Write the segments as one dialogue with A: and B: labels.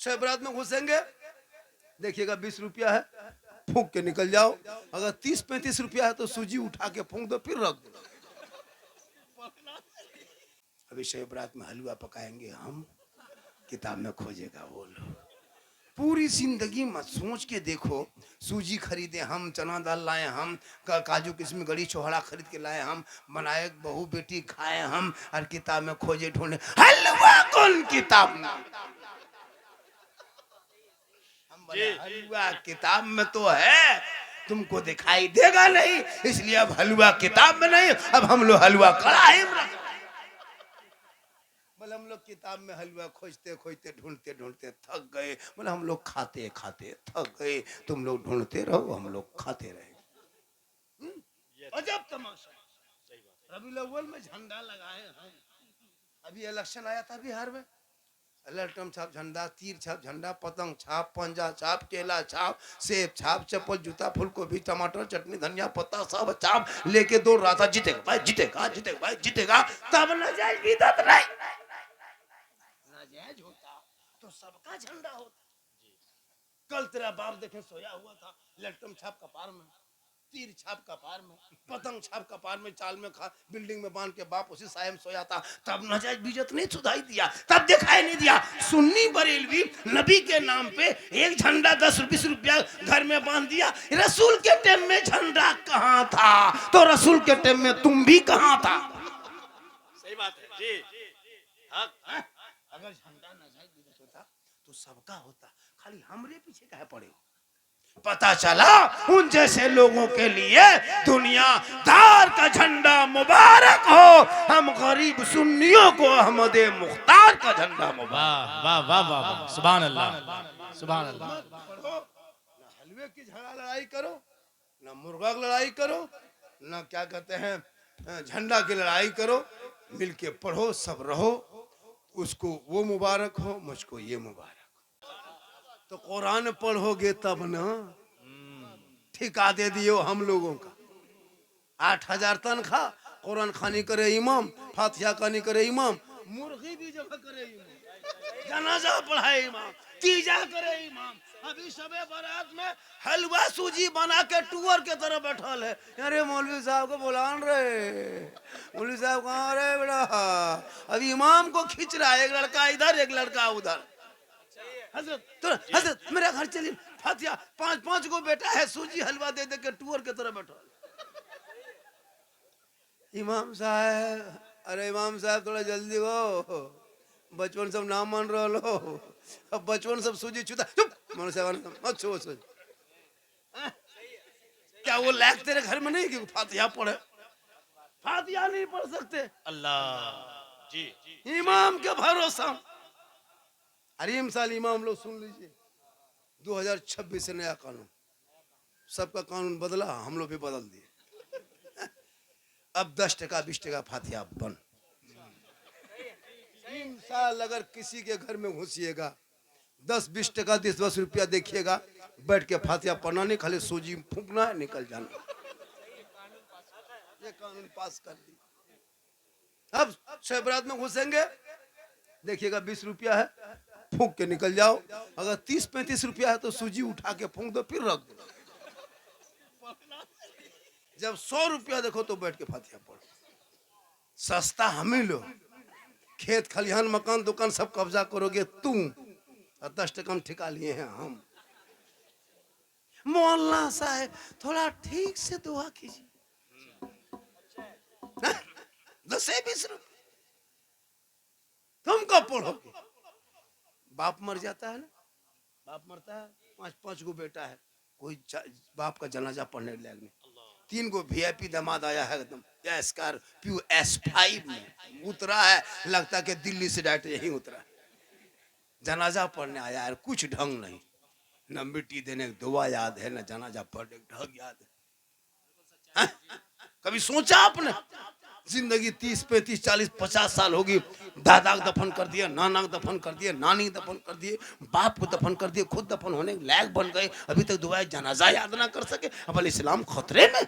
A: शब बारात में घुसेंगे, देखिएगा 20 रुपया है, फूंक के निकल जाओ। अगर 30-35 रुपया है तो सूजी उठा के फूंक दो, फिर रख दो। अभी शब बारात में हलवा पकाएंगे हम, किताब में खोजेगा वो लोग। पूरी जिंदगी मत सोच के देखो, सूजी खरीदे हम, चना दाल लाए हम, काजू किशमिश गड़ी छोहड़ा खरीद के लाए हम, बनाए बहू बेटी खाए हम, और किताब में खोजे ढूंढे हलवा कौन किताब में। हम बोले हलवा किताब में तो है, तुमको दिखाई देगा नहीं, इसलिए अब हलवा किताब में नहीं, अब हम लोग हलवा कढ़ाई में रख। बोले हम लोग किताब में हलवा खोजते खोजते ढूंढते ढूंढते थक गए। बोले हम लोग खाते खाते थक गए, तुम लोग ढूंढते रहो, हम लोग खाते रहे। अजब तमाशा। रबीउल अव्वल में झंडा लगाए हैं। अभी इलेक्शन आया था बिहार में, ललटम छाप झंडा, तीर छाप झंडा, पतंग छाप, पंजा छाप, केला छाप, सेब छाप, चप्पल जूता, फूलगोभी, टमाटर, चटनी, धनिया पत्ता सब छाप लेके दौड़ रहा था। जीतेगा भाई, जीतेगा, जीतेगा भाई, जीतेगा। तब न जाएगी दत नहीं, नाजायज होता तो सबका झंडा होता। कल तेरा बाप देखे सोया हुआ था, ललटम छाप कपार में, तीर छाप कपार में, पतंग छाप कपार में, चाल में खा बिल्डिंग में बांध के बाप उसी साय में सोया था। तब नाजायज बीजत नहीं सुधाई दिया, तब दिखाई नहीं दिया। सुन्नी बरेलवी नबी के नाम पे एक झंडा 10-20 रुपया घर में बांध दिया। रसूल के टाइम में झंडा कहाँ था, तो रसूल के टाइम में तुम भी कहाँ था।
B: सही बात है जी।
A: अगर झंडा नाजायज बीजत होता तो सबका होता, खाली हमरे पीछे काहे पड़े। पता चला उन जैसे लोगों के लिए दुनियादार का झंडा मुबारक हो, हम गरीब सुन्नियों को अहमद मुख्तार का झंडा मुबारक।
B: वाह वाह वाह वाह, सुभान अल्लाह, सुभान अल्लाह।
A: ना हलवे की लड़ाई करो, ना मुर्गा की लड़ाई करो, ना क्या कहते हैं झंडा की लड़ाई करो, मिलके पढ़ो, सब रहो। उसको वो मुबारक हो, मुझको ये मुबारक। तो कुरान पढ़ोगे तब ना। ठिका दे दियो हम लोगों का 8,000 तनख्वाह, कुरान खानी करे इमाम, फातिहा खानी करे इमाम, मुर्गी भी जब करे इमाम, जनाजा पढ़ाए इमाम, तीजा करे इमाम। अभी शबे बारात में हलवा सूजी बना के टूअर के तरह बैठल है। अरे मौलवी साहब को बुलान रहे, मौलवी साहब कहाँ रहे बेटा। अभी इमाम को खींच रहा है, एक लड़का इधर एक लड़का उधर। हजरत तो हजरत मेरा घर चलिए, फातिहा 5-5 को बेटा है, सूजी हलवा दे दे के टूअर के तरह बैठा। इमाम साहब, अरे इमाम साहब थोड़ा जल्दी हो, बचपन सब नाम मान रहे लो, अब बचपन सब सूजी छूता। चुप मौलवी साहब मत छो सूजी। क्या वो लायक तेरे घर में नहीं कि फातिहा पढ़े? फातिहा नहीं पढ़ सकते,
B: अल्लाह जी।
A: इमाम के भरोसा। अरे साल इमाम लोग सुन लीजिए, 2026 से नया कानून, सबका कानून बदला, हम लोग भी बदल दिए। अब 10 टका 20 टका फातिहा बन। 3 साल अगर किसी के घर में घुसिएगा, 10-20 टका 10-10 रुपया देखिएगा, बैठ के फातिहा पढ़ना नहीं, खाली सूजी फूंकना है, निकल जाना। ये कानून पास कर दिया। अब शब बारात में घुसेंगे, देखिएगा 20 रुपया है, फूंक के निकल जाओ। अगर 30-35 रुपया है तो सूजी उठा के फूंक दो, फिर रख दो। जब 100 रुपया देखो तो बैठ के फातिहा पढ़ो। सस्ता हम ही लोग, खेत खलिहान मकान दुकान सब कब्जा करोगे तुम, और 10 टका ठिका लिए हैं हम। मौलाना साहब थोड़ा ठीक से दुआ कीजिए, 10-20 रुपये तुम कब पढ़ोगे? बाप मर जाता है ना, बाप मरता है, 5-5 गो बेटा है, कोई बाप का जनाजा पढ़ने लायक नहीं। 3 गो VIP दामाद आया है, एकदम स्कॉर्पियो S5 में उतरा है, लगता है कि दिल्ली से डायरेक्ट यहीं उतरा है, जनाजा पढ़ने आया है। कुछ ढंग नहीं, न मिट्टी देने की दुआ याद है, न जनाजा पढ़ने का ढंग याद है। कभी सोचा आपने? जिंदगी 30-35-40-50 साल होगी, दादा को दफन कर दिया, नाना को दफन कर दिया, नानी को दफन कर दिए, बाप को दफन कर दिए, खुद दफन होने के लायक बन गए, अभी तक दुआए जनाजा याद ना कर सके। अब इस्लाम खतरे में,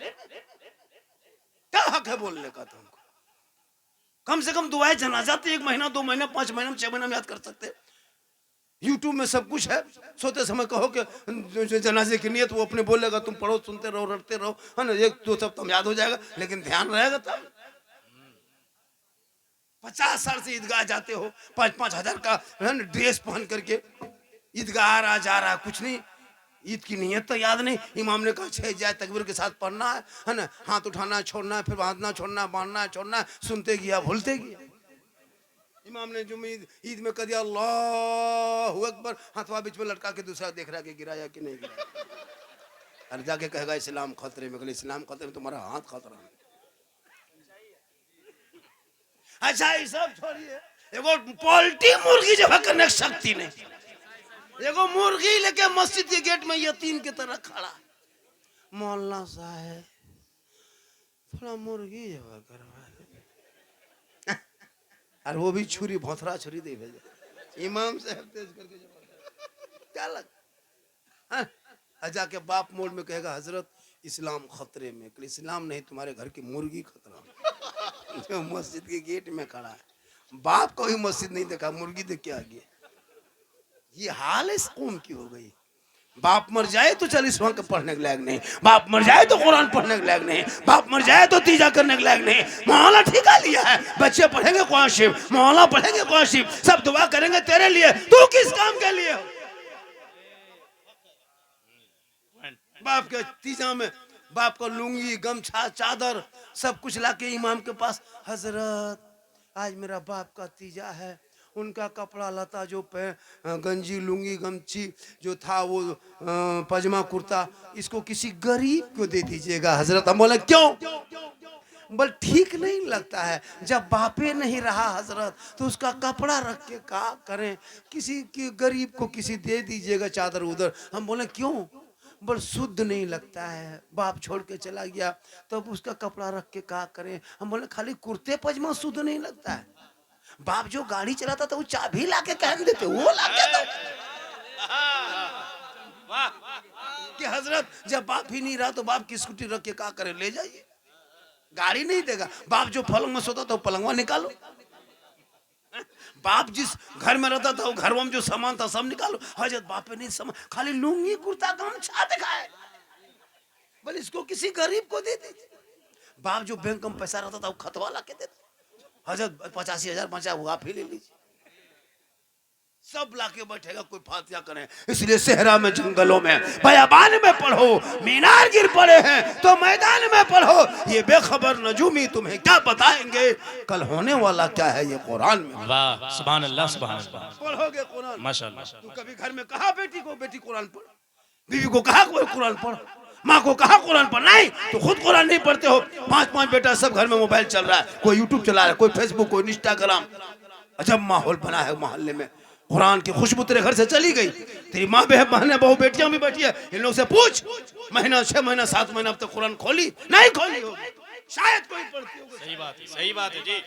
A: क्या हक है बोलने का तुमको? कम से कम दुआए जनाजा तो 1 महीना 2 महीना 5 महीना 6 महीना में याद कर सकते। यूट्यूब में सब कुछ है। सोते समय कहो कि जो जनाजे की नियत वो अपने बोलेगा, तुम पढ़ो, सुनते रहो, रटते रहो, है ना, एक तो सब तुम याद हो जाएगा, लेकिन ध्यान रहेगा तब। 50 साल से ईदगाह जाते हो, 5-5 हजार का है ना ड्रेस पहन करके ईदगाह आ रहा जा रहा, कुछ नहीं, ईद की नियत तो याद नहीं। इमाम ने कहा 6 जाए तकबीर के साथ पढ़ना है ना, हाथ उठाना है, छोड़ना है, फिर बांधना छोड़ना, बांधना है, छोड़ना है, सुनते गया भूलते गया। इमाम ने जो ईद में कह दिया अल्लाहु अकबर, हाथवा बीच में लटका के दूसरा देख रहा कि गिराया कि नहीं गिराया। अरे जाके कहेगा इस्लाम खतरे में, इस्लाम खतरे में, तुम्हारा हाथ खतरा में। अच्छा ये सब छोड़िए, एगो पोल्ट्री मुर्गी जो करने की शक्ति नहीं, एगो मुर्गी लेके मस्जिद के गेट में यतीम की तरह खड़ा, मौलाना साहब थोड़ा मुर्गी जो करवा, और वो भी छुरी, भौथरा छुरी दे भेजे इमाम साहब तेज करके क्या लग। जाके बाप मोड़ में कहेगा हजरत इस्लाम खतरे में, इस्लाम नहीं तुम्हारे घर की मुर्गी खतरा में जो मस्जिद के गेट में खड़ा है। बाप को ही मस्जिद नहीं देखा, मुर्गी देख के आ गया। ये हाल इस कौम की हो गई। बाप मर जाए तो 40 वक्त पढ़ने के लायक नहीं, बाप मर जाए तो कुरान पढ़ने के लायक नहीं, बाप मर जाए तो तीजा करने के लायक नहीं। मोहल्ला ठिका लिया है, बच्चे पढ़ेंगे कुरान शरीफ, मोहल्ला पढ़ेंगे कुरान शरीफ, सब दुआ करेंगे तेरे लिए, तू किस काम के लिए हो। बाप के तीजा में बाप का लुंगी, गमछा, चादर सब कुछ लाके इमाम के पास, हजरत आज मेरा बाप का तीजा है, उनका कपड़ा लता जो गंजी, लुंगी, गमछी जो था वो पजामा, कुर्ता, इसको किसी गरीब को दे दीजिएगा। हजरत हम बोले क्यों? बोल ठीक नहीं लगता है, जब बापे नहीं रहा हजरत तो उसका कपड़ा रख के क्या करें, किसी की गरीब को किसी दे दीजिएगा चादर उधर। हम बोले क्यों? बोल शुद्ध नहीं लगता है, बाप छोड़ के चला गया तब तो उसका कपड़ा रख के क्या करें। हम बोले खाली कुर्ते पजामा शुद्ध नहीं लगता है, बाप जो गाड़ी चलाता था वो चाबी लाके कह देते, वो लाके दो कि हजरत जब बाप ही नहीं रहा तो बाप की स्कूटी रख के क्या करे, ले जाइए, गाड़ी नहीं देगा। बाप जो पलंग में सोता था वो पलंगवा निकालो, बाप जिस घर में रहता था वो घर में जो सामान था सब निकालो। हजरत बाप नहीं सामान, खाली लुंगी, कुर्ता, गमछा दिखाए, बोले इसको किसी गरीब को दे दीजिए। बाप जो बैंक में पैसा रहता था वो खतवा ला के देते, हजरत 85,000 बचा हुआ आप ही ले लीजिए, सब लाके बैठेगा, कोई फातिया करे। इसलिए सहरा में, जंगलों में, बयाबान में पढ़ो, मीनार गिर पड़े हैं तो मैदान में पढ़ो, ये बेखबर नजूमी तुम्हें क्या बताएंगे कल होने वाला क्या है ये कुरान में।
B: वाह सुभान अल्लाह, सुभान अल्लाह।
A: पढ़ोगे कुरान
B: माशाअल्लाह।
A: तू कभी घर में कहा बेटी को बेटी कुरान पढ़, बीवी को कहा कोई कुरान पढ़, माँ को कहा कुरान पढ़, नहीं तो खुद कुरान नहीं पढ़ते हो। 5-5 बेटा सब घर में मोबाइल चल रहा है, कोई यूट्यूब चला रहा है, कोई फेसबुक, कोई इंस्टाग्राम। अजब माहौल बना है मोहल्ले में, कुरान की खुशबू तेरे घर से चली गई, तेरी माँ बहन बहू बेटियां भी बैठी है, इन लोग से पूछ महीना 6 महीना 7 महीना अब तक कुरान खोली नहीं खोली होगी, शायद कोई पढ़ती होगी।
B: सही बात है, सही बात है जी।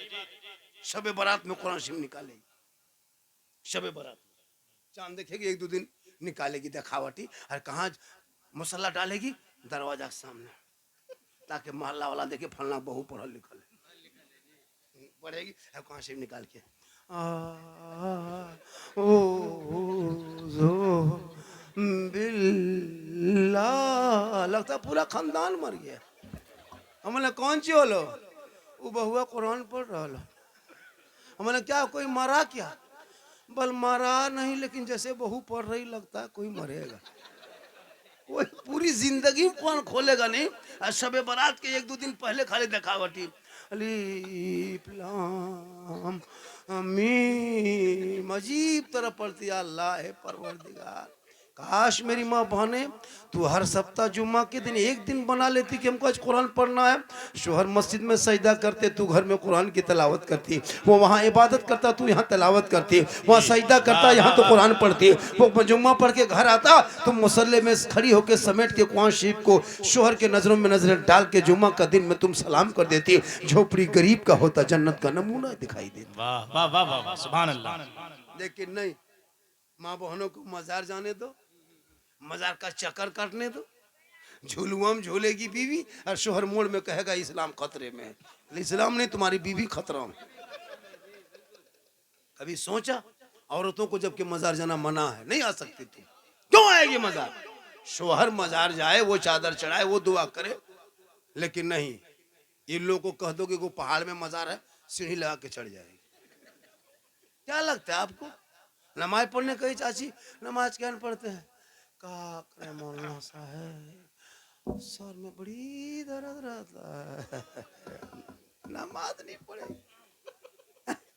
A: शबे बारात में कुरान शरीफ निकालेगी, शबे बारात चांद देखेगी, 1-2 दिन निकालेगी दिखावटी, और कहाँ मसल्ला डालेगी दरवाजा के सामने, ताकि मोहल्ला वाला देखे फलना बहू पढ़ल लिखल है, पढ़ेगी कहाँ से निकाल के लगता पूरा खानदान मर गया। हमने कौन सी होलो, वो बहुआ कुरान पढ़ रहा लो। हमने क्या कोई मरा क्या? बल मरा नहीं, लेकिन जैसे बहू पढ़ रही लगता है कोई मरेगा, कोई पूरी जिंदगी में कुरान खोलेगा नहीं। और शबे बारात के 1-2 दिन पहले खाली दिखावटी, अलीफ लाम मीम, अजीब तरह पढ़ती है। अल्लाह है परवरदिगार, काश मेरी माँ बहने तू हर सप्ताह जुम्मा के दिन एक दिन बना लेती कि हमको आज कुरान पढ़ना है। शोहर मस्जिद में सजदा करते, तू घर में कुरान की तिलावत करती, वो वहाँ इबादत करता, तू यहाँ तिलावत करती, वहाँ सजदा करता, यहाँ तो कुरान पढ़ती। वो जुम्मा पढ़ के घर आता तो मुसल्ले में खड़ी होकर समेट के कुरान शरीफ को शोहर के नजरों में नजरें डाल के जुम्मा का दिन में तुम सलाम कर देती। झोपड़ी गरीब का होता, जन्नत का नमूना दिखाई देता।
B: वाह वाह वाह वाह, सुभान अल्लाह।
A: लेकिन नहीं, माँ बहनों को मजार जाने दो, मजार का चक्कर काटने दो, झूलुआ में झूलेगी बीवी और शोहर मोड़ में कहेगा इस्लाम खतरे में है। इस्लाम नहीं, तुम्हारी बीवी खतरा में। कभी सोचा औरतों को जबकि मजार जाना मना है, नहीं आ सकती थी, क्यों आएगी मजार? शोहर मजार जाए, वो चादर चढ़ाए, वो दुआ करे, लेकिन नहीं, इन लोगों को कह दो कि वो पहाड़ में मजार है, सीढ़ी लगा के चढ़ जाएगी। क्या लगता है आपको? नमाज पढ़ने कही चाची, नमाज क्या पढ़ते हैं? का करे मौलाना साहब, सर में बड़ी दर्द रहता है, नमाज नहीं पढ़े।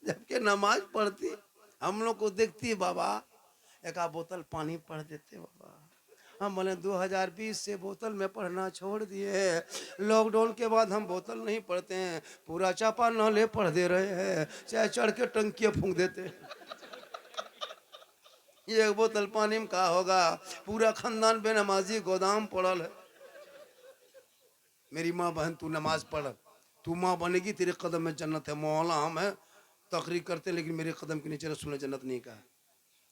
A: जबकि नमाज पढ़ती, हम लोग को देखती है, बाबा एक आध बोतल पानी पढ़ देते बाबा। हम बोले 2020 से बोतल में पढ़ना छोड़ दिए, लॉकडाउन के बाद हम बोतल नहीं पढ़ते हैं, पूरा चापा नले पढ़ दे रहे हैं, चाहे चढ़ के टंकियाँ फूंक देते हैं। ये एक बोतल पानी में का होगा, पूरा खानदान बेनमाजी गोदाम पड़ल है। मेरी माँ बहन तू नमाज पढ़, तू माँ बनेगी, तेरे कदम में जन्नत है। मौला हम है तकरीर करते हैं, लेकिन मेरे कदम के नीचे रसूल ने जन्नत नहीं कहा।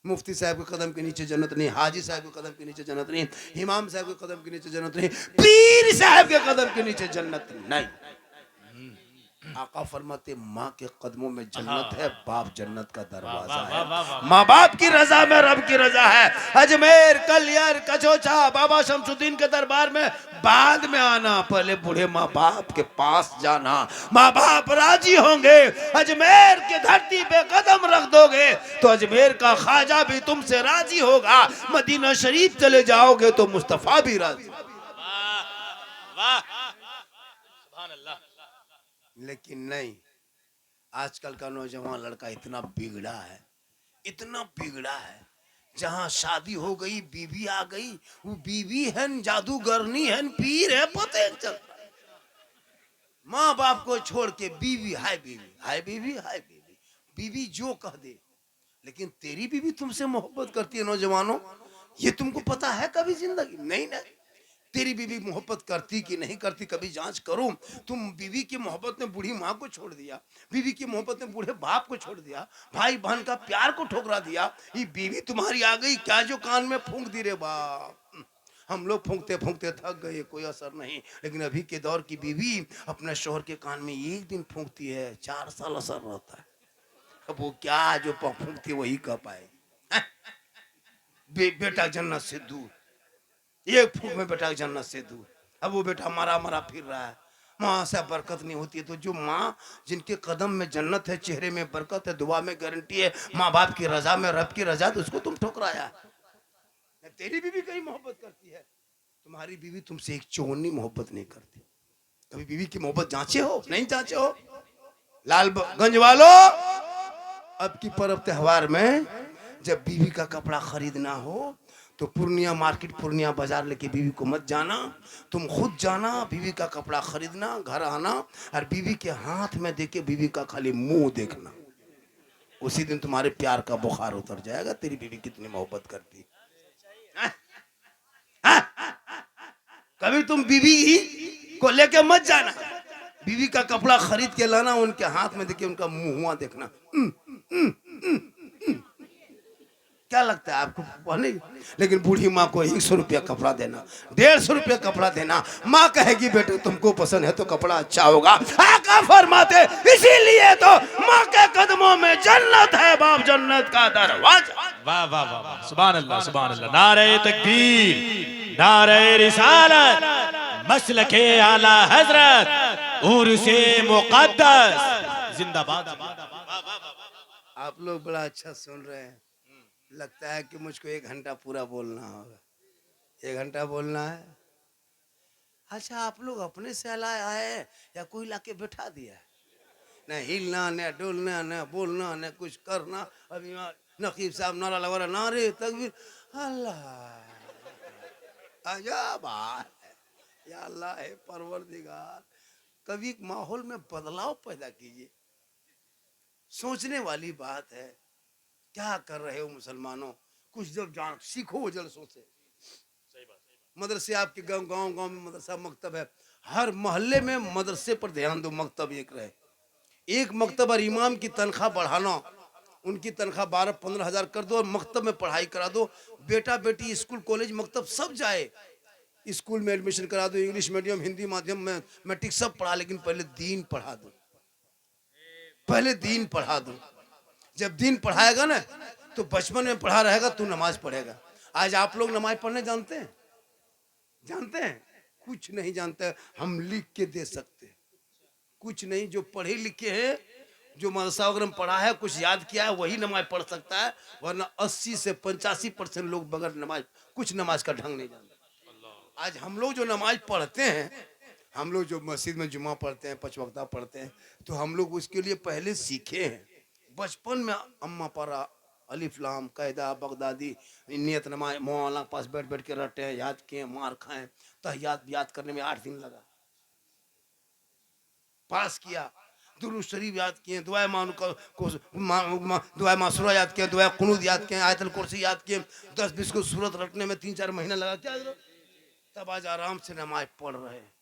A: मुफ्ती साहब के कदम के नीचे जन्नत नहीं, हाजी साहब के कदम के नीचे जन्नत नहीं, इमाम साहब के कदम के नीचे जन्नत नहीं, पीर साहब के कदम के नीचे जन्नत नहीं। आका फरमाते माँ के कदमों में जन्नत है, बाप जन्नत का दरवाजा है। माँ बाप की रजा में रब की रजा है। अजमेर, कलियर, कचौचा, बाबा शमसुद्दीन के दरबार में बाद में आना, पहले बूढ़े माँ बाप के पास जाना, माँ बाप राजी होंगे। अजमेर की धरती पे कदम रख दोगे तो अजमेर का ख्वाजा भी तुमसे राजी होगा। मदीना शरीफ चले जाओगे तो मुस्तफा भी राजी। लेकिन नहीं, आजकल का नौजवान लड़का इतना बिगड़ा है, इतना बिगड़ा है, जहां शादी हो गई, बीवी आ गई, वो बीवी है जादूगरनी है, पीर है, पता नहीं चलता। माँ बाप को छोड़ के बीवी, हाय बीवी, हाय बीवी, हाय बीवी, बीवी जो कह दे। लेकिन तेरी बीवी तुमसे मोहब्बत करती है नौजवानों, ये तुमको पता है कभी जिंदगी? नहीं ना, तेरी बीवी मोहब्बत करती कि नहीं करती कभी जांच करो। तुम बीवी की मोहब्बत में बूढ़ी माँ को छोड़ दिया, बीवी की मोहब्बत में बूढ़े बाप को छोड़ दिया, भाई बहन का प्यार को ठुकरा दिया। ये बीवी तुम्हारी आ गई क्या जो कान में फूंक दी रे बाप। हम लोग फूंकते फूंकते थक गए, कोई असर नहीं। लेकिन अभी के दौर की बीवी अपने शोहर के कान में एक दिन फूंकती है, 4 साल असर रहता है। अब वो क्या जो फूंकती वही कह पाए। बेटा जन्नत से दूर, एक फूंक में बेटा जन्नत से दूर। अब वो बेटा मरा मरा फिर रहा है, माँ से बरकत नहीं होती है। तो जो माँ जिनके कदम में जन्नत है, चेहरे में बरकत है, दुआ में गारंटी है, माँ बाप की रजा में रब की रजा, तो उसको तुम ठुकराया। तेरी बीवी कहीं मोहब्बत करती है, तुम्हारी बीवी तुमसे एक चौनी मोहब्बत नहीं करती। कभी बीवी की मोहब्बत जांचे हो? नहीं जांचे हो। लालगंज वालों, अब की पर्व त्योहार में जब बीवी का कपड़ा खरीदना हो तो पूर्णिया मार्केट, पूर्णिया बाजार लेके बीवी को मत जाना, तुम खुद जाना, बीवी का कपड़ा खरीदना, घर आना और बीवी के हाथ में देके बीवी का खाली मुंह देखना। उसी दिन तुम्हारे प्यार का बुखार उतर जाएगा, तेरी बीवी कितनी मोहब्बत करती। कभी तुम बीवी को लेके मत जाना, बीवी का कपड़ा खरीद के लाना, उनके हाथ में देके उनका मुंह देखना। क्या लगता है आपको? नहीं। लेकिन बूढ़ी माँ को 100 रुपया कपड़ा देना, 150 रुपया कपड़ा देना, माँ कहेगी बेटे तुमको पसंद है तो कपड़ा अच्छा होगा। आका फरमाते इसीलिए तो माँ के कदमों में जन्नत है, बाप जन्नत का दरवाजा।
B: वाह वाह वाह वाह, सुभान अल्लाह सुभान अल्लाह। नारे तकबीर, नारे रिसालत, मसलके आला हजरत, उर्से मुक़द्दस जिंदाबाद।
A: आप लोग बड़ा अच्छा सुन रहे हैं। लगता है कि मुझको 1 घंटा पूरा बोलना होगा। 1 घंटा बोलना है। अच्छा, आप लोग अपने से लाए आए या कोई लाके बैठा दिया? न हिलना, न डोलना, न बोलना, न कुछ करना। अभी नकीब साहब नारा लगा रहा, नारे तकबीर, अल्लाह अजब है या अल्लाह है परवरदिगार। कभी माहौल में बदलाव पैदा कीजिए। सोचने वाली बात है, क्या कर रहे हो मुसलमानों? कुछ जब जान सीखो, जल सोचे। मदरसे आपके गांव गांव गांव में मदरसा मकतब है, हर मोहल्ले में मदरसे पर ध्यान दो, मकतब एक रहे। एक मकतब और इमाम की तनख्वाह बढ़ाना, उनकी तनख्वाह 12-15 हजार कर दो और मकतब में पढ़ाई करा दो। बेटा बेटी स्कूल कॉलेज मकतब सब जाए, स्कूल में एडमिशन करा दो, इंग्लिश मीडियम, हिंदी माध्यम में, मैट्रिक सब पढ़ा, लेकिन पहले दीन पढ़ा दो, पहले दीन पढ़ा दो। जब दीन पढ़ाएगा ना तो बचपन में पढ़ा रहेगा तू नमाज पढ़ेगा। आज आप लोग नमाज पढ़ने जानते हैं? जानते हैं? कुछ नहीं जानते। हम लिख के दे सकते हैं, कुछ नहीं। जो पढ़े लिखे हैं, जो मदरसा वगैरह में पढ़ा है, कुछ याद किया है, वही नमाज पढ़ सकता है। वरना 80 से 85% लोग बगैर नमाज, कुछ नमाज का ढंग नहीं जानते। आज हम लोग जो नमाज पढ़ते हैं, हम लोग जो मस्जिद में जुमा पढ़ते हैं, 5 वक्ता पढ़ते हैं, तो हम लोग उसके लिए पहले सीखे हैं। बचपन में अम्मा पढ़ा, अलिफ लाम कायदा बगदादी, नियत नमाज मौलाना के पास बैठ बैठ के रटे हैं, याद किए, मार खाएं। तहियात याद करने में 8 दिन लगा, पास किया। दुरूद शरीफ याद किए, दुआ मानू को दुआ मासूरा याद किए, दुआ कुनूत याद किए, आयतुल कुर्सी याद किए। 10-20 को सूरत रटने में 3-4 महीना लगा। क्या तब आज आराम से नमाज पढ़ रहे हैं।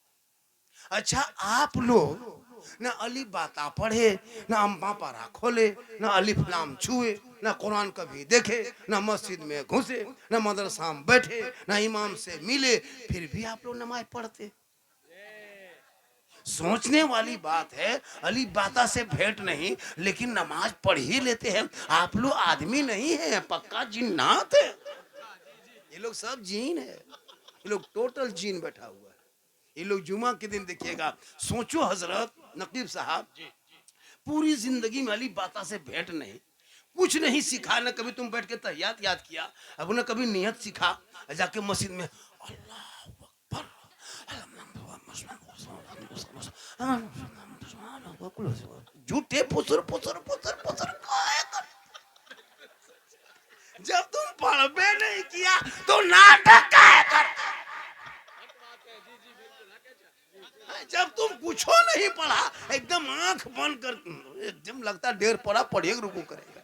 A: अच्छा, आप लोग ना अली बाता पढ़े, ना अम्मा पारा खोले, ना अलिफ लाम छुए, ना कुरान कभी देखे, ना मस्जिद में घुसे, ना मदरसा में बैठे, ना इमाम से मिले, फिर भी आप लोग नमाज पढ़ते। सोचने वाली बात है। अली बाता से भेंट नहीं, लेकिन नमाज पढ़ ही लेते हैं। आप लोग आदमी नहीं है, पक्का जिन्नात है। ये लोग सब जीन है, ये लोग टोटल जीन बैठा हुआ है। ये लोग जुमा के दिन देखिएगा। सोचो हजरत नकीब साहब, पूरी जिंदगी में अली बाता से भेंट नहीं, कुछ नहीं सीखा। न कभी तुम बैठ के तहियात याद किया, अब न कभी नियत सीखा। जाके मस्जिद में अल्लाह अकबर, झूठे पुसर पुसर पुसर पुसर। जब तुम पढ़बे नहीं किया तो नाटक काहे करते? जब तुम कुछो नहीं पढ़ा, एकदम आंख बंद कर, एकदम लगता ढेर पढ़ा, पढ़ेगा रुकू करेगा।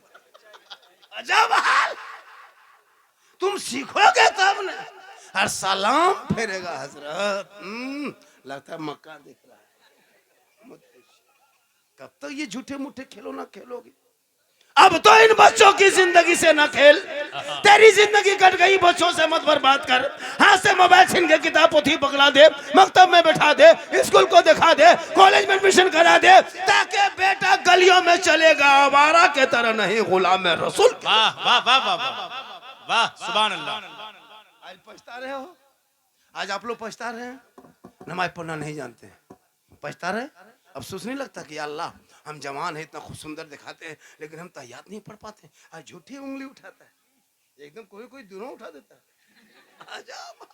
A: अजब हाल। तुम सीखोगे तब न। और सलाम फेरेगा हजरत, लगता है मक्का दिख रहा है। कब तक ये झूठे मूठे खेलो ना खेलोगे? अब तो इन बच्चों की जिंदगी से न खेल। तेरी जिंदगी कट गई, बच्चों से मत बर्बाद कर। हाथ से मोबाइल छीन के किताब पोथी पकड़ा दे, मकतब में बैठा दे, स्कूल को दिखा दे, कॉलेज में एडमिशन करा दे, ताकि बेटा गलियों में चलेगा आवारा के तरह नहीं, गुलाम रसूल।
B: वाह वाह वाह वाह वाह वाह, सुभान अल्लाह।
A: आज पछता रहे हो, आज आप लोग पछता रहे हैं, नमाज पढ़ना नहीं जानते हैं, पछता रहे। अफसोस नहीं लगता कि अल्लाह हम जवान है, इतना खूब सुंदर दिखाते हैं, लेकिन हम तहियात नहीं पढ़ पाते। आज झूठी उंगली उठाता है, एकदम कोई कोई दोनों उठा देता है। अजब।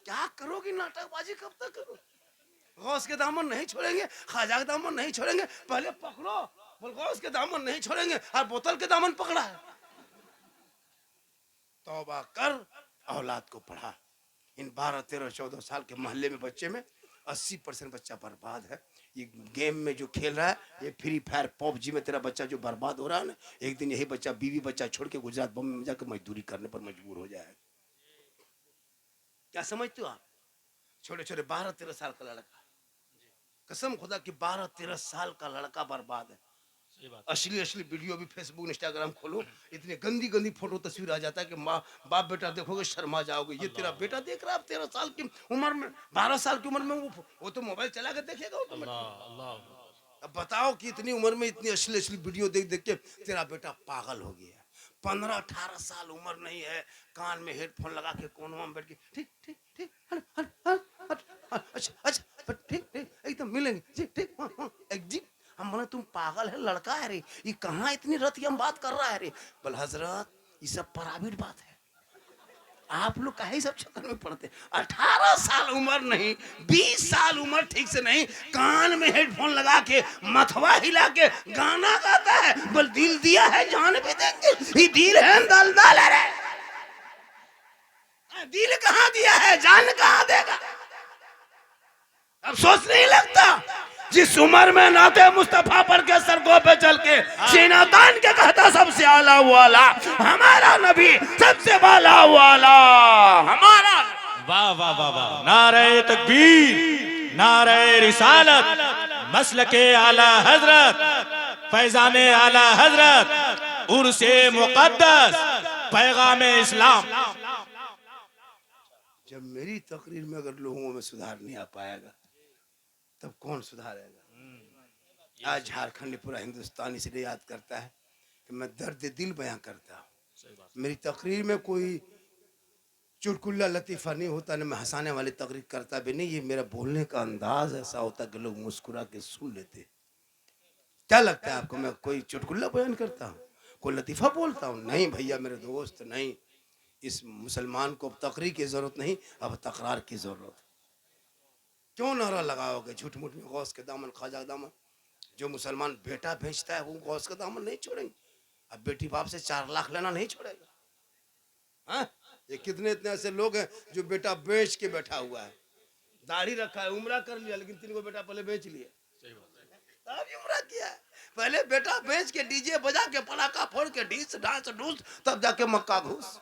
A: क्या करोगी नाटकबाजी, कब तक करो? गौस के दामन नहीं छोड़ेंगे, ख्वाजा के दामन नहीं छोड़ेंगे। पहले पकड़ो, बोल गौस के दामन नहीं छोड़ेंगे, और बोतल के दामन पकड़ा है। तौबा कर, औलाद को पढ़ा। इन 12, 13, 14 साल के मोहल्ले में बच्चे में 80% बच्चा बर्बाद है। ये गेम में जो खेल रहा है, ये फ्री फायर पबजी में तेरा बच्चा जो बर्बाद हो रहा है ना, एक दिन यही बच्चा बीवी बच्चा छोड़ के गुजरात बम्बई में जाकर मजदूरी करने पर मजबूर हो जाएगा। क्या समझते हो आप? छोटे छोटे 12-13 साल का लड़का, कसम खुदा की 12-13 साल का लड़का बर्बाद है। असली असली वीडियो भी फेसबुक इंस्टाग्राम खोलो, इतनी गंदी गंदी फोटो तस्वीर आ जाता है कि माँ बाप बेटा देखोगे शर्मा जाओगे। ये तेरा बेटा देख रहा है 13 साल की उम्र में, 12 साल की उम्र में, वो तो मोबाइल चला के देखेगा। अब बताओ कि इतनी उम्र में इतनी असली असली वीडियो देख देख के तेरा बेटा पागल हो गया। 15-18 साल उम्र नहीं है, कान में हेडफोन लगा के कोनों में बैठ के ठीक ठीक ठीक, अच्छा अच्छा ठीक ठीक, एकदम मिलेंगे जी ठीक, एकदम। हम बोले तुम पागल है, लड़का है रे, ये कहाँ इतनी रतिया हम बात कर रहा है रे। बोल हजरत ये सब प्राइवेट बात है, आप लोग काहे सब चक्कर में पड़ते। 18 साल उम्र नहीं, 20 साल उम्र ठीक से नहीं, कान में हेडफोन लगा के मथवा हिला के गाना गाता है। बोल दिल दिया है जान भी देंगे, ये दिल है दलदल है रे। दिल कहाँ दिया है, जान कहाँ देगा? अब सोच नहीं लगता जिस उम्र में नाते मुस्तफा पर के सड़कों पे चल के सीना तान के कहता सबसे आला वाला हमारा नबी, सबसे वाला वाला हमारा।
B: वाह वाह वाह वाह, नारे तकबीर, नारे रिसालत, मसलके आला हजरत, फैजाने आला हजरत, उर्से मुकद्दस, पैगामे इस्लाम।
A: जब मेरी तकरीर में अगर लोगों में सुधार नहीं आ पाएगा, तब कौन सुधारेगा? आज झारखंड पूरा हिंदुस्तान इसलिए याद करता है कि कि मैं दर्द दिल बयां करता हूँ। मेरी तकरीर में कोई चुटकुल्ला लतीफ़ा नहीं होता, ना मैं हंसाने वाली तकरीर करता भी नहीं। ये मेरा बोलने का अंदाज ऐसा होता कि लोग मुस्कुरा के सुन लेते। क्या लगता है आपको मैं कोई चुटकुल्ला बयान करता हूँ, कोई लतीफ़ा बोलता हूँ? नहीं भैया मेरे दोस्त, नहीं। इस मुसलमान को अब तकरीर की ज़रूरत नहीं, अब तकरार की ज़रूरत। क्यों नारा लगाओगे झूठ मूठ में गौस के दामन, ख्वाजा दामन? जो मुसलमान बेटा भेजता है वो गौस का दामन नहीं छोड़ेंगे। अब बेटी बाप से 4 लाख लेना नहीं छोड़ेगा। हाँ, ये कितने इतने ऐसे लोग हैं जो बेटा बेच के बैठा हुआ है, दाढ़ी रखा है, उम्रा कर लिया, लेकिन 3 को बेटा पहले बेच लिया, तब उम्रा किया है। पहले बेटा बेच के डीजे बजा के पटाखा फोड़ के डीस डांस डूस, तब जाके मक्का घुस।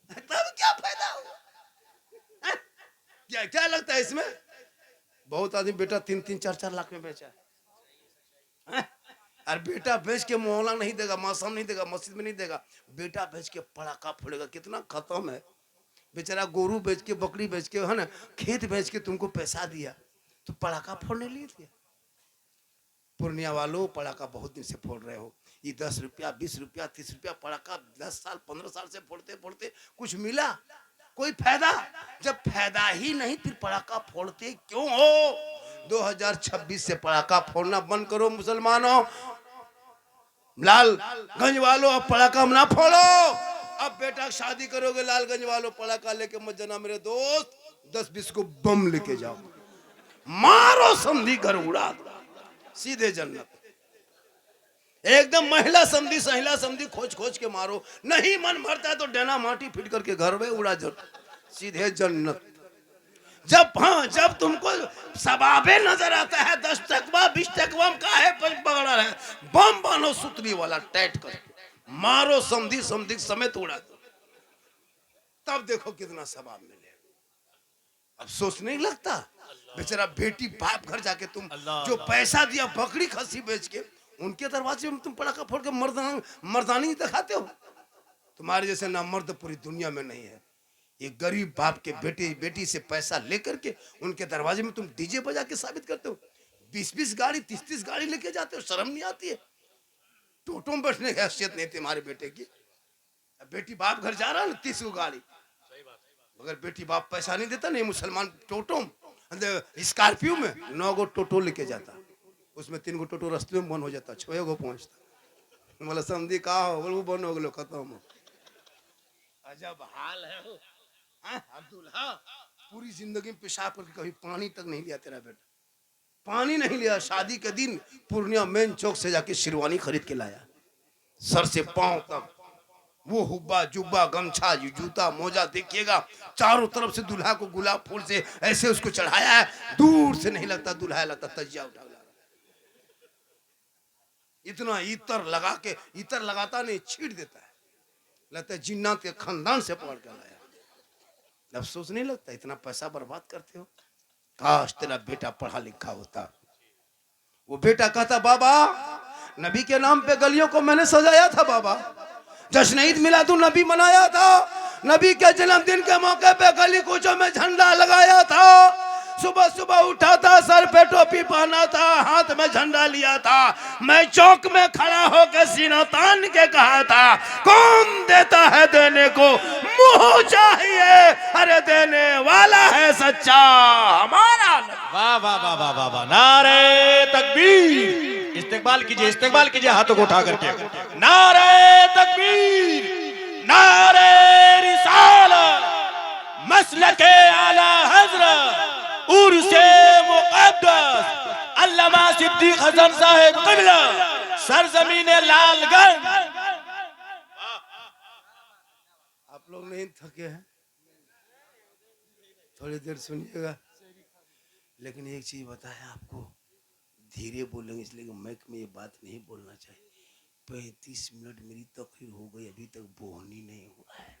A: तब क्या फायदा हुआ? हाँ? क्या क्या लगता है इसमें? बहुत आदमी बेटा 3-3, 4-4 लाख में बेचा है। हाँ? और बेटा बेच के मोहल्ला नहीं देगा, मौसम नहीं देगा, मस्जिद में नहीं देगा, बेटा बेच के पटाखा फोड़ेगा। कितना खत्म है बेचारा। गोरू बेच के, बकरी बेच के, है ना, खेत बेच के तुमको पैसा दिया तो पटाखा फोड़ने लिए दिया। पूर्णिया वालों, पटाखा बहुत दिन से फोड़ रहे हो। ये 10 रुपया, 20 रुपया, 30 रुपया पटाखा 10 साल 15 साल से फोड़ते फोड़ते कुछ मिला? कोई फायदा? जब फायदा ही नहीं फिर पटाखा फोड़ते क्यों हो? 2026 से पटाखा फोड़ना बंद करो मुसलमानों। लालगंज वालों, अब पटाखा ना फोड़ो। अब बेटा शादी करोगे लालगंज वालों, पटाखा लेके मत जाना मेरे दोस्त। 10-20 को बम लेके जाओ, मारो समधी, घर उड़ा दो, सीधे जन्नत। एकदम महिला समधी, सहिला समधी खोज खोज के मारो। नहीं मन भरता है तो डेना माटी फिट करके घर में उड़ा जाओ, सीधे जन्नत। जब हाँ, जब तुमको सबाबे नजर आता है 10 टकवा 20 टकवा का है पकड़ा है, बम बानो सुतरी वाला टाइट करके मारो समधी, समधी समेत उड़ा दो, तब देखो कितना सबाब मिलेगा। अब सोच नहीं लगता? बेचारा बेटी बाप घर जाके तुम जो पैसा दिया बकरी खस्सी बेच के, उनके दरवाजे में तुम पटाखा फोड़ के मर्दानी दिखाते हो। तुम्हारे जैसे ना मर्द पूरी दुनिया में नहीं है। ये गरीब बाप के बेटी से पैसा लेकर के उनके दरवाजे में तुम डीजे बजा के साबित करते हो। 20-20 गाड़ी, 30-30 गाड़ी लेके जाते हो, शर्म नहीं आती है? टोटो में बैठने की हैसियत नहीं तुम्हारे बेटे की। बेटी बाप घर जा रहा है ना, 30 को गाड़ी, अगर बेटी बाप पैसा नहीं देता नहीं, मुसलमान टोटो स्कॉर्पियो में 9 गो टोटो लेके जाता, उसमें 3 गो टोटो रास्ते में बंद हो जाता, 6 गो पहुंचता। बोला समझी कहा हो, वो बंद हो गए, खत्म हो। अजब हाल है वो। अब्दुल्ला पूरी जिंदगी में पेशाब करके कभी पानी तक नहीं लिया तेरा बेटा, पानी नहीं लिया। शादी के दिन पूर्णिया मेन चौक से जाके शेरवानी खरीद के लाया, सर से पांव तक वो हुब्बा जुब्बा गमछा जूता मोजा, देखिएगा चारों तरफ से दूल्हा को गुलाब फूल से ऐसे उसको चढ़ाया है, दूर से नहीं लगता दूल्हा, लगता तजिया उठा ला। इतना इतर लगा के, इतर लगाता नहीं छीट देता है, लगता है जिन्नात के खानदान से पकड़ कर लाया। अफसोस नहीं लगता? इतना पैसा बर्बाद करते हो। काश तेरा बेटा पढ़ा लिखा होता। वो बेटा कहता बाबा नबी के नाम पे गलियों को मैंने सजाया था, बाबा जश्न ईद मिलादुन नबी मनाया था, नबी के जन्मदिन के मौके पे गली कूचों में झंडा लगाया था, सुबह सुबह उठा था, सर पे टोपी पहना था, हाथ में झंडा लिया था, मैं चौक में खड़ा होकर सीना तान के कहा था कौन देता है देने को मुंह चाहिए, अरे देने वाला है सच्चा हमारा।
B: वाह वाह वाह वाह वाह वाह, नारे तकबीर। इस्तेकबाल कीजिए, इस्तेकबाल कीजिए हाथों को उठा करके। नारे तकबीर, नारे रिसालत, मसलके आला हजरत, उर्से मुक़द्दस अल्लामा सिद्दीक हसन साहिब क़िबला, सरज़मीने लालगंज।
A: आप लोग नहीं थके हैं? थोड़ी देर सुनिएगा, लेकिन एक चीज बताया आपको, धीरे बोलेंगे इसलिए कि माइक में ये बात नहीं बोलना चाहिए। 35 मिनट मेरी तकरीर हो गई, अभी तक बोहनी नहीं हुआ है।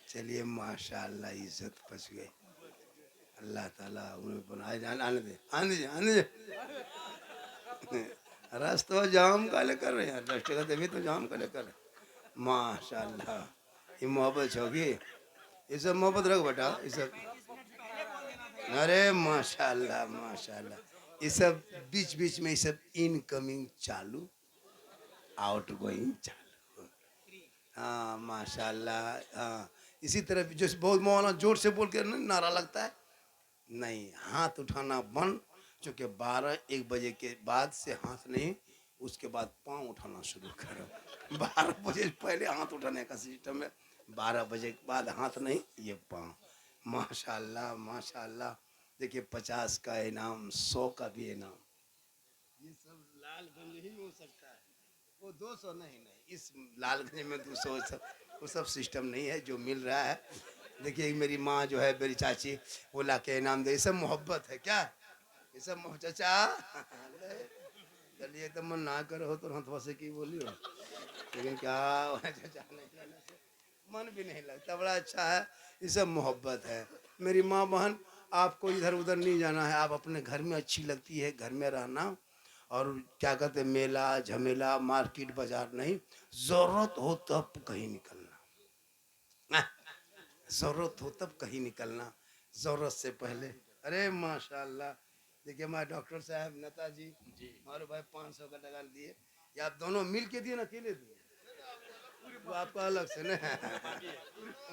A: चलिए माशाअल्लाह, इज्जत बच गई। अल्लाह ताला उन्हें बनाए जान, आने दे, आने दे, आने दे। रास्ता जाम काले कर रहे हैं, 10 टका देवी तो जाम काले कर रहे। माशाअल्लाह, ये मोहब्बत होगी। ये सब मोहब्बत रख बेटा, ये सब। अरे माशाल्लाह माशाल्लाह, ये सब बीच बीच में ये सब इनकमिंग चालू, आउट गोइंग चालू। हाँ माशाल्लाह। हाँ, इसी तरह जैसे बहुत मौलाना जोर से बोल के नारा लगता है, नहीं हाथ उठाना बंद, क्योंकि 12-1 बजे के बाद से हाथ नहीं, उसके बाद पाँव उठाना शुरू करो। 12 बजे पहले हाथ उठाने का सिस्टम है, 12 बजे के बाद हाथ नहीं, ये पाँव। माशाल्लाह माशाल्लाह। देखिए 50 का इनाम, 100 का भी इनाम, ये सब लालगंज ही हो सकता है। वो 200 नहीं, इस लालगंज में 200 सब, वो सब सिस्टम नहीं है जो मिल रहा है। देखिए मेरी माँ जो है, मेरी चाची, वो ला के इनाम दे, ये सब मोहब्बत है क्या? ये सब चाचा चलिए तो मन ना करो तो हाथ से की बोली हो, लेकिन क्या चाचा नहीं से मन भी नहीं लगता, बड़ा अच्छा है। ये सब मोहब्बत है। मेरी माँ बहन, आपको इधर उधर नहीं जाना है, आप अपने घर में अच्छी लगती है, घर में रहना, और क्या कहते हैं, मेला झमेला मार्केट बाजार नहीं, जरूरत हो तब कहीं निकलना, जरूरत हो तब कहीं निकलना, जरूरत से पहले। अरे माशाल्लाह। देखिए हमारे डॉक्टर साहब नेताजी हमारे भाई 500 का टका दिए, या आप दोनों मिल के दिए ना अकेले दिए? वो आपका अलग से नहीं,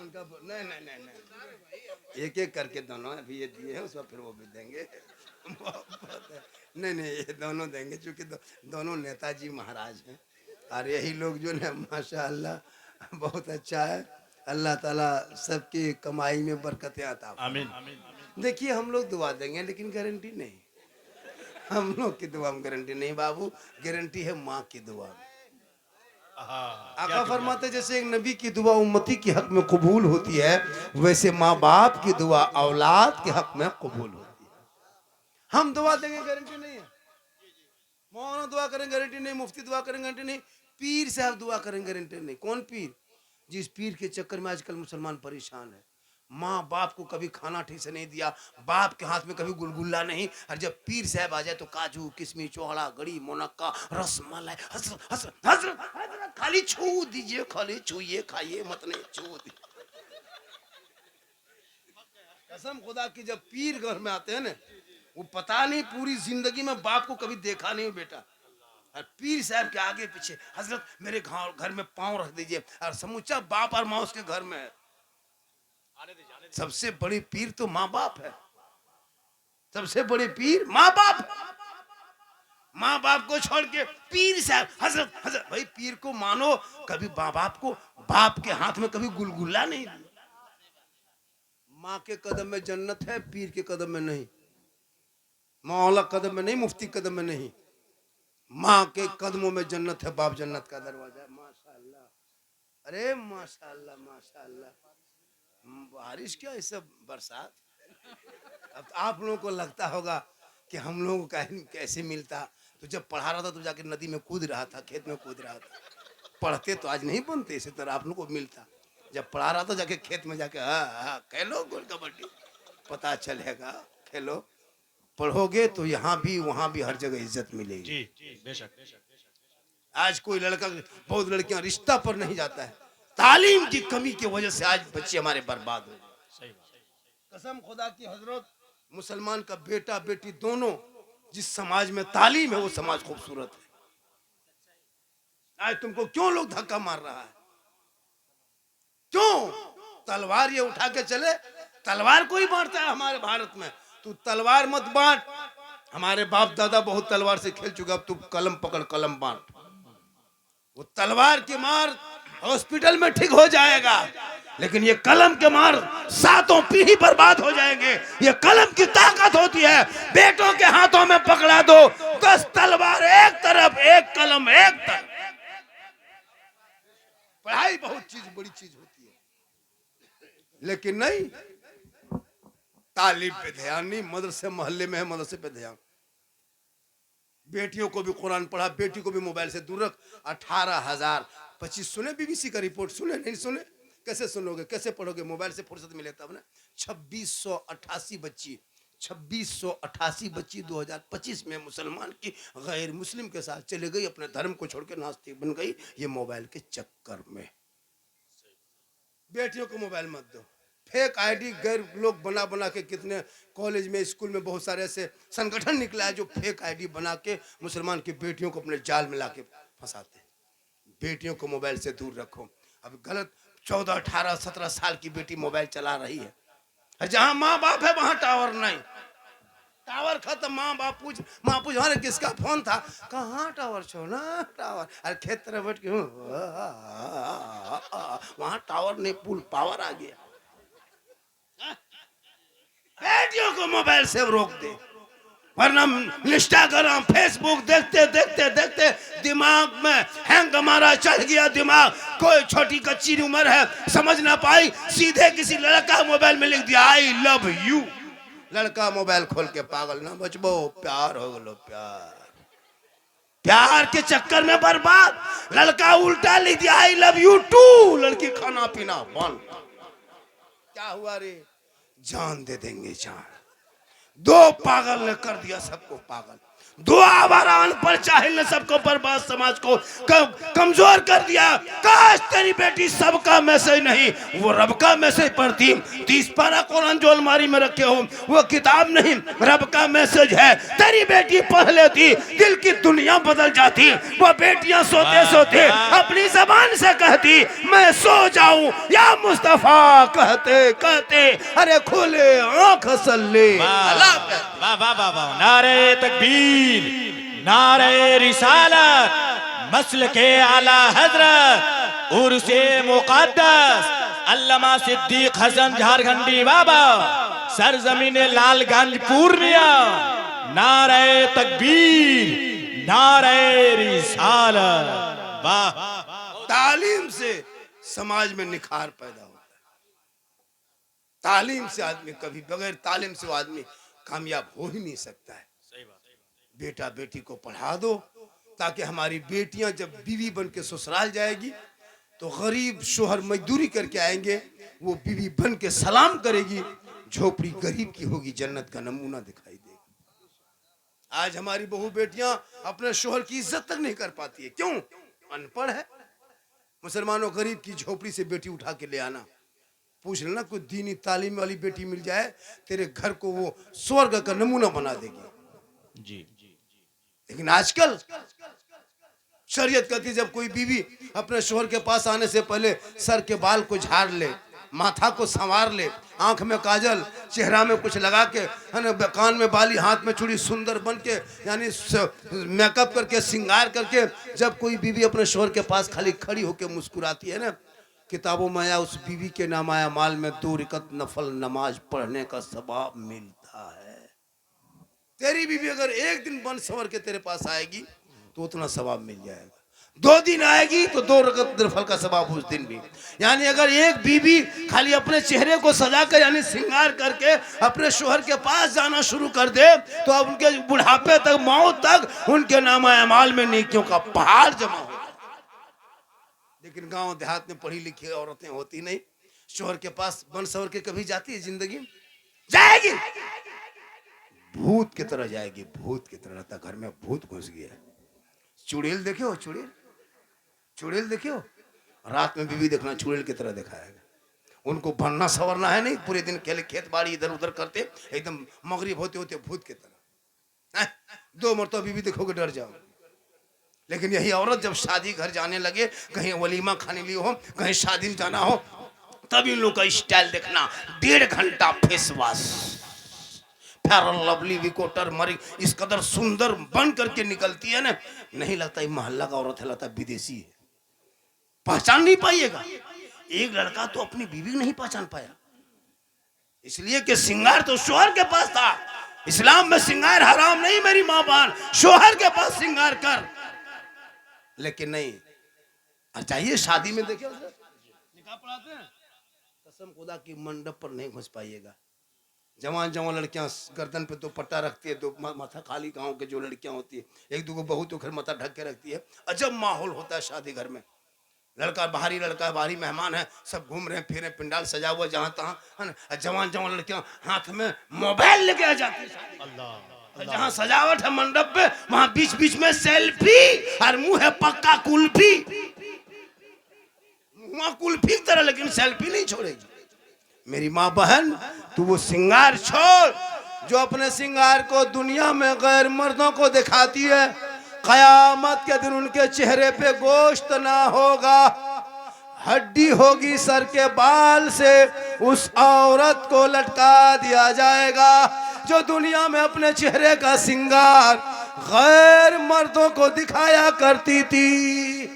A: उनका नहीं नहीं नहीं नहीं, एक एक करके दोनों अभी ये दिए हैं, उसका फिर वो भी देंगे। नहीं नहीं, ये दोनों देंगे, क्योंकि दोनों नेताजी महाराज हैं, और यही लोग जो है माशाल्लाह बहुत अच्छा है। अल्लाह ताला सबकी कमाई में बरकतें अता
B: आमीन।
A: फरमाए। देखिए हम लोग दुआ देंगे, लेकिन गारंटी नहीं, हम लोग की दुआ में गारंटी नहीं बाबू, गारंटी है माँ की दुआ में। आका फरमाते जैसे एक नबी की दुआ उम्मती के हक में कबूल होती है, वैसे माँ बाप की दुआ औलाद के हक में कबूल होती है। हम दुआ देंगे गारंटी नहीं है, मौलाना दुआ करें गारंटी नहीं, मुफ्ती दुआ करें गारंटी नहीं, पीर साहब दुआ करें गारंटी नहीं। कौन पीर? जिस पीर के चक्कर में आजकल मुसलमान परेशान है। माँ बाप को कभी खाना ठीक से नहीं दिया, बाप के हाथ में कभी गुलगुल्ला नहीं, और जब पीर साहब आ जाए तो काजू किशमिश चौड़ा गड़ी मुनक्का रसमलाई, हसरत हसरत हसरत हसरत, खाली छू दीजिए, खाली छूइए, खाइए मत, नहीं छू दीजिए। कसम खुदा की, जब पीर घर में आते हैं ना, वो पता नहीं पूरी जिंदगी में बाप को कभी देखा नहीं बेटा, और पीर साहब के आगे पीछे हजरत मेरे घर में पांव रख दीजिए, और समूचा बाप और माँ उसके घर में है। सबसे बड़ी पीर तो माँ बाप है, सबसे बड़े पीर माँ बाप। माँ बाप को छोड़ के पीर साहब हजरत हजरत, भाई पीर को मानो, कभी माँ बाप को, बाप के हाथ में कभी गुलगुल्ला नहीं दिया। माँ के कदम में जन्नत है, पीर के कदम में नहीं, मौला कदम में नहीं, मुफ्ती कदम में नहीं, माँ के कदमों में जन्नत है, बाप जन्नत का दरवाजा। माशाल्लाह, अरे माशाल्लाह माशाल्लाह। बारिश क्या, ये सब बरसात। अब तो आप लोगों को लगता होगा कि हम लोगों को कैसे मिलता, तो जब पढ़ा रहा था तो जाके नदी में कूद रहा था, खेत में कूद रहा था। पढ़ते तो आज नहीं बनते, इसी तरह आप लोगों को मिलता, जब पढ़ा रहा था जाके खेत में जाके हाँ हाँ खेलो गोल कबड्डी, पता चलेगा। खेलो, पढ़ोगे तो यहाँ भी वहाँ भी हर जगह इज्जत मिलेगी।
B: जी बेशक।
A: आज कोई लड़का, बहुत लड़कियां रिश्ता पर नहीं जाता है, तालीम की कमी की वजह से आज बच्चे हमारे बर्बाद हो गए। कसम खुदा की हजरत, मुसलमान का बेटा बेटी दोनों, जिस समाज में तालीम है वो समाज खूबसूरत है। आज तुमको क्यों लोग धक्का मार रहा है, क्यों? तलवार ये उठा के चले, तलवार कोई बांटता है हमारे भारत में? तू तलवार मत बांट, हमारे बाप दादा बहुत तलवार से खेल चुका, अब तू कलम पकड़, कलम बांट। वो तलवार के मार हॉस्पिटल में ठीक हो जाएगा, लेकिन ये कलम के मार 7 पीढ़ी बर्बाद हो जाएंगे। ये कलम की ताकत होती है, बेटों के हाथों में पकड़ा दो 10 तलवार एक तरफ, एक कलम एक तरफ। पढ़ाई बहुत चीज बड़ी चीज होती है, लेकिन नहीं, तालीम पे ध्यान नहीं, मदरसे मोहल्ले में है, मदरसे पे ध्यान। बेटियों को भी कुरान पढ़ा, बेटी को भी मोबाइल से दूर रख। 18,025 सुने बीबीसी का रिपोर्ट? सुने नहीं सुने? कैसे सुनोगे, कैसे पढ़ोगे? मोबाइल से फुर्सत मिले तब ना। 2688 बच्ची, 2688 बच्ची 2025 में मुसलमान की गैर मुस्लिम के साथ चले गई, अपने धर्म को छोड़ के नास्तिक बन गई, ये मोबाइल के चक्कर में। बेटियों को मोबाइल मत दो, फेक आईडी गैर लोग बना बना के, कितने कॉलेज में स्कूल में बहुत सारे ऐसे संगठन निकला है जो फेक आईडी बना के मुसलमान की बेटियों को अपने जाल में लाके फंसाते हैं। बेटियों को मोबाइल से दूर रखो। अब गलत 14, 18, 17 साल की बेटी मोबाइल चला रही है, जहां माँ बाप है वहां टावर नहीं, टावर खत्म। माँ पूछ अरे किसका फोन था, कहाँ टावर छो ना टावर, अरे खेत तरह बैठ के वहां टावर नहीं, पुल पावर आ गया। बेटियों को मोबाइल से रोक दे, वरना इंस्टाग्राम फेसबुक देखते देखते देखते दिमाग में हैंग हमारा चढ़ गया दिमाग। कोई छोटी कच्ची उम्र है, समझ ना पाई, सीधे किसी लड़का मोबाइल में लिख दिया आई लव यू। लड़का मोबाइल खोल के पागल ना बचबो, प्यार हो गलो, प्यार के चक्कर में बर्बाद। लड़का उल्टा लिख दिया आई लव यू टू, लड़की खाना पीना बंद। क्या हुआ रे, जान दे देंगे जान। दो पागल ने कर दिया सबको पागल, दो आवारा अनपढ़ चाहिल ने सबको बर्बाद, समाज को कमजोर कर दिया। काश तेरी बेटी सबका मैसेज नहीं, वो रब का मैसेज पढ़ती। 30 पारा कुरान जो अलमारी में रखे हो वो किताब नहीं, रब का मैसेज है। तेरी बेटी पढ़ लेती, दिल की दुनिया बदल जाती। वो बेटियां सोते सोते अपनी जबान से कहती मैं सो जाऊं या मुस्तफा, कहते कहते अरे खुले आंख सल्ले।
B: वाह वाह वाह वाह, नारे तकबीर, नारे रिसालत, मसलके आला हजरत, उर्से मुक़द्दस, अल्लामा सिद्दीक हसन झारखंडी बाबा, सरजमीन लालगंज पूर्णिया। नारे तकबीर, नारे रिसालत। वाह,
A: तालीम से समाज में निखार पैदा होता है। तालीम से आदमी कभी, बगैर तालीम से वो आदमी कामयाब हो ही नहीं सकता है। बेटा बेटी को पढ़ा दो, ताकि हमारी बेटियां जब बीवी बन के ससुराल जाएगी तो गरीब शोहर मजदूरी करके आएंगे, वो बीवी बन के सलाम करेगी, झोपड़ी गरीब की होगी, जन्नत का नमूना दिखाई देगा। आज हमारी बहू बेटियां अपने शोहर की इज्जत तक नहीं कर पाती है, क्यों? अनपढ़ है। मुसलमानों, गरीब की झोपड़ी से बेटी उठा के ले आना, पूछ लेना कोई दीनी तालीम वाली बेटी मिल जाए, तेरे घर को वो स्वर्ग का नमूना बना देगी
B: जी।
A: लेकिन आजकल शरीयत कहती है जब कोई बीवी अपने शोहर के पास आने से पहले सर के बाल को झाड़ ले, माथा को संवार ले, आंख में काजल, चेहरा में कुछ लगा के, है ना, कान में बाली, हाथ में चूड़ी, सुंदर बन के, यानी मेकअप करके, श्रृंगार करके, जब कोई बीवी अपने शोहर के पास खाली खड़ी होकर मुस्कुराती है ना, किताबों में आया उस बीवी के नाम आया माल में 2 रकात नफल नमाज पढ़ने का सवाब मिलता है। तेरी बीवी अगर एक दिन बन सवर के तेरे पास आएगी तो उतना सवाब मिल जाएगा। 2 दिन आएगी तो 2 रकात नफल का सवाब उस दिन भी। यानी अगर एक बीवी खाली अपने चेहरे को सजा कर, यानी श्रृंगार करके अपने शोहर के पास जाना शुरू कर दे, तो अब उनके बुढ़ापे तक, मौत तक उनके नाम अमाल में नेकियों का पहाड़ जमा हो। लेकिन गांव देहात में पढ़ी लिखी औरतें होती नहीं, शोहर के पास बन सवर के कभी जाती है जिंदगी? जाएगी, भूत की तरह जाएगी, भूत की तरह रहता, घर में भूत घुस गया। चुड़ैल देखे हो? चुड़ैल देखे हो? रात में बीवी देखना चुड़ैल की तरह दिखाएगा। उनको बनना संवरना है नहीं, पूरे दिन खेत बाड़ी इधर उधर करते, एकदम मगरिब होते होते भूत की तरह। 2 मरतबा बीवी देखोगे डर जाओ। लेकिन यही औरत जब शादी घर जाने लगे, कहीं वलीमा खाने लिए हो, कहीं शादी में जाना हो, तब इन लोग का स्टाइल देखना, 1.5 घंटा फेस वॉश, फेयर लवली, विकोटर, मरी, इस कदर सुंदर बन करके निकलती है ना, नहीं लगता ये मोहल्ला का औरत है, लगता विदेशी है। पहचान नहीं पाइएगा। एक लड़का तो अपनी बीवी नहीं पहचान पाया, इसलिए कि श्रृंगार तो शोहर के पास था। इस्लाम में श्रृंगार हराम नहीं मेरी मां बहन, शोहर के पास श्रृंगार कर, लेकिन नहीं। चाहिए शादी में देखिए निकाह पढ़ाते हैं, कसम खुदा की मंडप पर नहीं घुस पाइएगा। जवान जवान लड़कियां गर्दन पे 2 पट्टा रखती है, 2 माथा खाली, गांव के जो लड़कियां होती है, 1-2 बहू तो घर माथा ढक के रखती है। अजब माहौल होता है शादी घर में। लड़का बाहरी मेहमान है, सब घूम रहे हैं, फिर पिंडाल सजा हुआ जहां तहां, है ना। जवान जवान लड़कियां हाथ में मोबाइल लेके आ जाती है। अल्लाह, जहां सजावट है मंडप पे, वहां बीच बीच में सेल्फी, और मुंह है पक्का कुल्फी, मुंह कुल्फी की तरह, लेकिन सेल्फी नहीं छोड़ेगी। मेरी माँ बहन, तू वो श्रृंगार छोड़ जो अपने श्रृंगार को दुनिया में गैर मर्दों को दिखाती है। कयामत के दिन उनके चेहरे पे गोश्त ना होगा, हड्डी होगी सर के बाल से। उस औरत को लटका दिया जाएगा जो दुनिया में अपने चेहरे का श्रृंगार गैर मर्दों को दिखाया करती थी।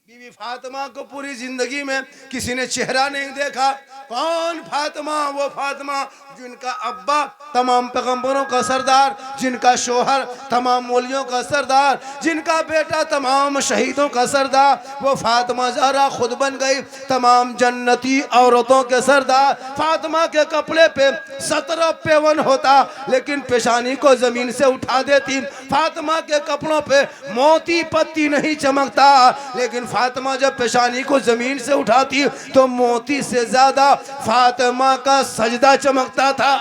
A: बीवी फातिमा को पूरी जिंदगी में किसी ने चेहरा नहीं देखा। कौन फातिमा? वो फातिमा जिनका अब्बा तमाम पैगंबरों का सरदार, जिनका शोहर तमाम मौलियों का सरदार, जिनका बेटा तमाम शहीदों का सरदार। वो फातिमा ज़हरा खुद बन गई तमाम जन्नती औरतों के सरदार। फातिमा के कपड़े पे 17 पेवन होता, लेकिन पेशानी को जमीन से उठा देती। फातिमा के कपड़ों पे मोती पत्ती नहीं चमकता, लेकिन फातिमा जब पेशानी को जमीन से उठाती तो मोती से ज्यादा फातिमा का सजदा चमकता था।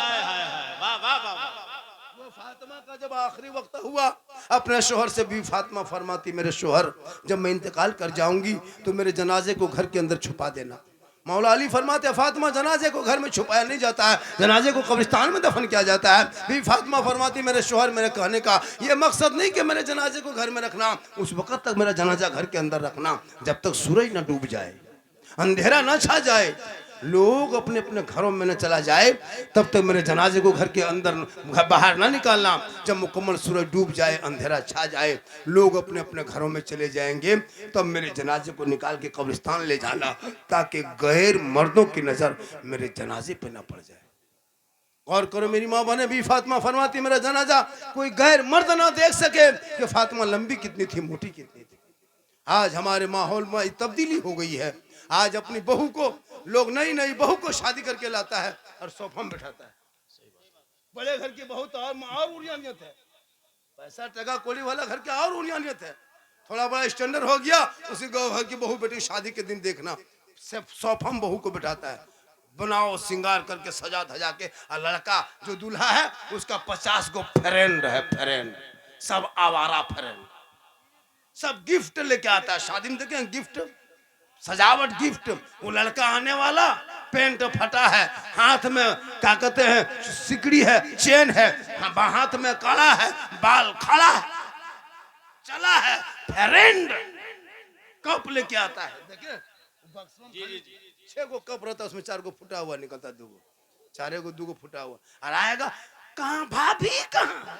A: वो फातिमा का जब आखिरी वक्त हुआ अपने शोहर से, भी फातिमा फरमाती, मेरे शोहर जब मैं इंतकाल कर जाऊंगी तो मेरे जनाजे को घर के अंदर छुपा देना। मौला अली फरमाते, फातिमा जनाजे को घर में छुपाया नहीं जाता है, जनाजे को कब्रिस्तान में दफन किया जाता है। भी फातिमा फरमाती, मेरे शोहर, मेरे कहने का ये मकसद नहीं कि मेरे जनाजे को घर में रखना, उस वक्त तक मेरा जनाजा घर के अंदर रखना जब तक सूरज न डूब जाए, अंधेरा न छा जाए, लोग अपने अपने घरों में न चला जाए, तब तक मेरे जनाजे को घर के अंदर बाहर ना निकालना। जब मुकम्मल सूरज डूब जाए, अंधेरा छा जाए, लोग अपने अपने घरों में चले जाएंगे, तब मेरे जनाजे को निकाल के कब्रिस्तान ले जाना, ताकि गैर मर्दों की नज़र मेरे जनाजे पे ना पड़ जाए। गौर करो मेरी माँ बने, भी फातिमा फरमाती, मेरा जनाजा कोई गैर मर्द ना देख सके कि फातिमा लंबी कितनी थी, मोटी कितनी थी। आज हमारे माहौल में तब्दीली हो गई है। आज अपनी बहू को लोग नई नई बहू को शादी करके लाता है और सोफा में बैठाता है। बड़े घर की बहू तो और उड़ियानियत है, पैसा टका कोली वाला घर के और उड़ियानियत है। थोड़ा बड़ा स्टैंडर्ड हो गया, उसी गाँव घर की बहू बेटी शादी के दिन देखना सिर्फ सोफा में बहू को बैठाता है, बनाओ श्रृंगार करके सजा धजा के। और लड़का जो दूल्हा है उसका 50 गो फ्रेंड है, फ्रेंड सब आवारा फ्रेंड, सब गिफ्ट लेके आता है। शादी में देखे गिफ्ट, सजावट गिफ्ट। वो लड़का आने वाला, पेंट फटा है, हाथ में क्या कहते हैं सिकड़ी है, चेन है, हाथ में कड़ा है, बाल खड़ा है, चला है, फ्रेंड कप लेके आता है। देखिए 6 गो कप रहता है, उसमें 4 गो फुटा हुआ निकलता, 2 गो 4 गो 2 गो फुटा हुआ। और आएगा कहाँ भाभी कहाँ,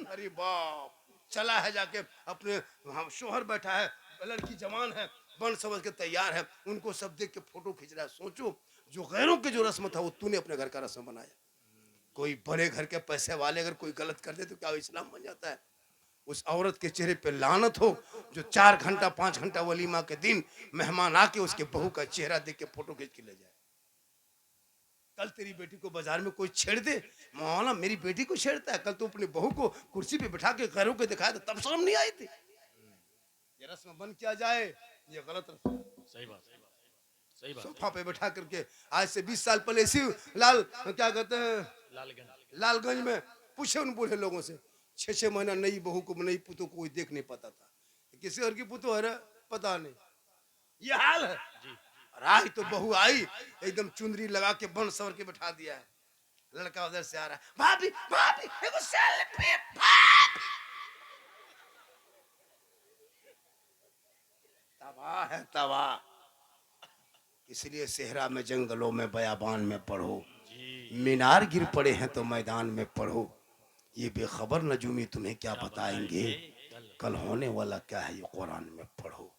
A: अरे बाप, चला है जाके अपने शोहर बैठा है, लड़की जवान है, बन समझ के तैयार है, उनको सब देख के फोटो खींच रहा है। सोचो जो गैरों की जो रस्म था वो तूने अपने घर का रस्म बनाया। कोई बड़े घर के पैसे वाले अगर कोई गलत कर दे तो क्या इस्लाम बन जाता है? उस औरत के चेहरे पे लानत हो जो 4 घंटा 5 घंटा वलीमा के दिन मेहमान आके उसके बहू का चेहरा देख के फोटो खींच के ले जाए। कल तेरी बेटी को बाजार में कोई छेड़ दे, मौलाना मेरी बेटी को छेड़ता है, कल तो अपनी बहू को कुर्सी पे बिठा के गैरों को दिखाया था, तब शर्म नहीं आई थी। ये रस्म बन किया जाए, ये गलत रस्म।
B: सही बात, सही बात।
A: सोफा पे बैठा करके आज से 20 साल पहले इसी लाल क्या कहते हैं लालगंज में पूछे उन बूढ़े लोगों से, 6-6 महीना नई बहू को नई पुतों को कोई देख नहीं पाता था, किसी और की पुतो है पता नहीं, ये हाल है। और आज तो बहू आई एकदम चुंदरी लगा के बन सवर के बैठा दिया है, लड़का उधर से आ रहा है, भाभी भाभी एगो सेल्फी, तबाह है तबाह। इसलिए सेहरा में, जंगलों में, बयाबान में पढ़ो, मीनार गिर पड़े हैं तो मैदान में पढ़ो, ये बेखबर नजूमी तुम्हें क्या बताएंगे, कल होने वाला क्या है ये कुरान में पढ़ो।